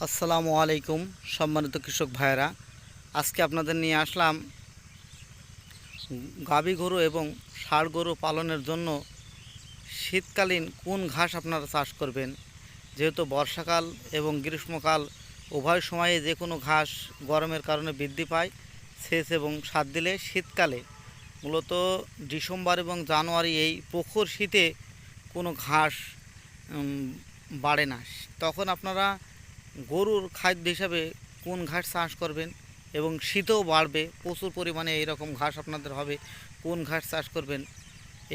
আসসালামু আলাইকুম সম্মানিত কৃষক ভাইয়েরা, আজকে আপনাদের নিয়ে আসলাম গাভী গরু এবং ষাঁড় গরু পালনের জন্য শীতকালীন কোন ঘাস আপনারা চাষ করবেন। যেহেতু বর্ষাকাল এবং গ্রীষ্মকাল উভয় সময়ে যে কোনো ঘাস গরমের কারণে বৃদ্ধি পায়, সেচ এবং সার দিলে শীতকালে মূলত ডিসেম্বর এবং জানুয়ারি এই প্রখর শীতে কোনো ঘাস বাড়ে না। তখন আপনারা গরুর খাদ্য হিসাবে কোন ঘাস চাষ করবেন এবং শীতেও বাড়বে, প্রচুর পরিমাণে এইরকম ঘাস আপনাদের হবে, কোন ঘাস চাষ করবেন।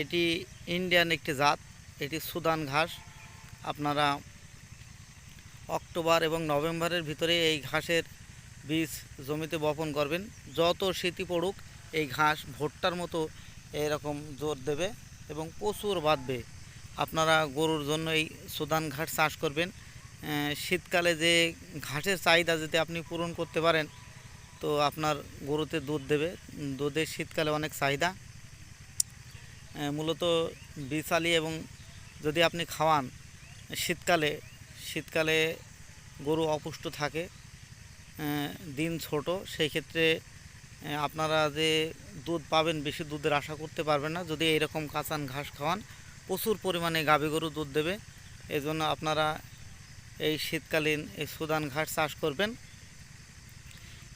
এটি ইন্ডিয়ান একটি জাত, এটি সুদান ঘাস। আপনারা অক্টোবর এবং নভেম্বরের ভিতরে এই ঘাসের বীজ জমিতে বপন করবেন। যত শীতই পড়ুক এই ঘাস ভুট্টার মতো এরকম জোর দেবে এবং প্রচুর বাঁধবে। আপনারা গরুর জন্য এই সুদান ঘাস চাষ করবেন। শীতকালে যে ঘাসের চাহিদা যদি আপনি পূরণ করতে পারেন তো আপনার গরুতে দুধ দেবে। দুধের শীতকালে অনেক চাহিদা। মূলত বিচালি এবং যদি আপনি খাওয়ান শীতকালে গরু অপুষ্ট থাকে, দিন ছোট, সেই ক্ষেত্রে আপনারা যে দুধ পাবেন বেশি দুধের আশা করতে পারবেন না। যদি এইরকম কাঁচান ঘাস খাওয়ান প্রচুর পরিমাণে গাভী গরু দুধ দেবে। এজন্য আপনারা এই শীতকালীন এই সুদান ঘাস চাষ করবেন।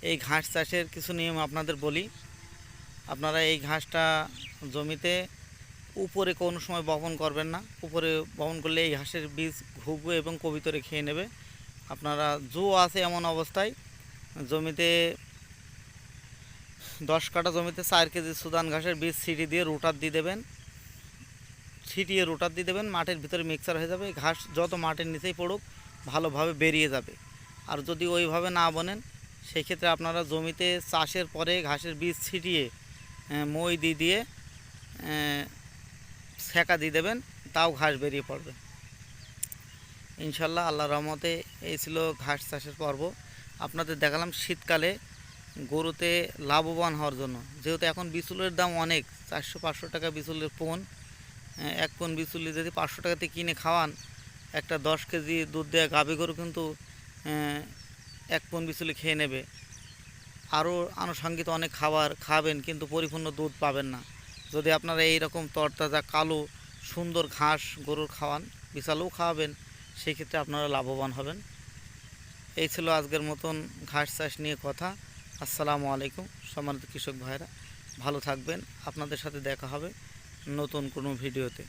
এই ঘাস চাষের কিছু নিয়ম আপনাদের বলি। আপনারা এই ঘাসটা জমিতে উপরে কোনো সময় বপন করবেন না। উপরে বপন করলে এই ঘাসের বীজ ঘুঘু এবং কবিতরে খেয়ে নেবে। আপনারা জো আছে এমন অবস্থায় জমিতে 10 কাঠা জমিতে 4 কেজি সুদান ঘাসের বীজ ছিটিয়ে রোটার দিয়ে দেবেন। মাটির ভিতরে মিক্সার হয়ে যাবে। ঘাস যত মাটির নিচেই পড়ুক ভালোভাবে বেরিয়ে যাবে। আর যদি ওইভাবে না বনেন সেই ক্ষেত্রে আপনারা জমিতে চাষের পরে ঘাসের বীজ ছিটিয়ে মই দিয়ে সেকা দিয়ে দেবেন, তাও ঘাস বেরিয়ে পড়বে ইনশাল্লাহ। আল্লাহর রহমতে এই ছিল ঘাস চাষের পর্ব। আপনাদের দেখালাম শীতকালে গরুতে লাভবান হওয়ার জন্য। যেহেতু এখন বিচুলের দাম অনেক, 400-500 টাকা বিচুলের পোন। এক পোন বিচুলি যদি 500 টাকাতে কিনে খাওয়ান, একটা 10 কেজি দুধ দেওয়া গাভী গরু কিন্তু 1 পোন বিচুলি খেয়ে নেবে। আরও আনুষঙ্গিক অনেক খাবার খাবেন কিন্তু পরিপূর্ণ দুধ পাবেন না। যদি আপনারা এই রকম তরতাজা কালো সুন্দর ঘাস গরুর খাওয়ান, বিশালও খাওয়াবেন, সেই ক্ষেত্রে আপনারা লাভবান হবেন। এই ছিল আজকের মতন ঘাস চাষ নিয়ে কথা। আসসালামু আলাইকুম সম্মানিত কৃষক ভাইরা, ভালো থাকবেন। আপনাদের সাথে দেখা হবে নতুন কোনো ভিডিওতে।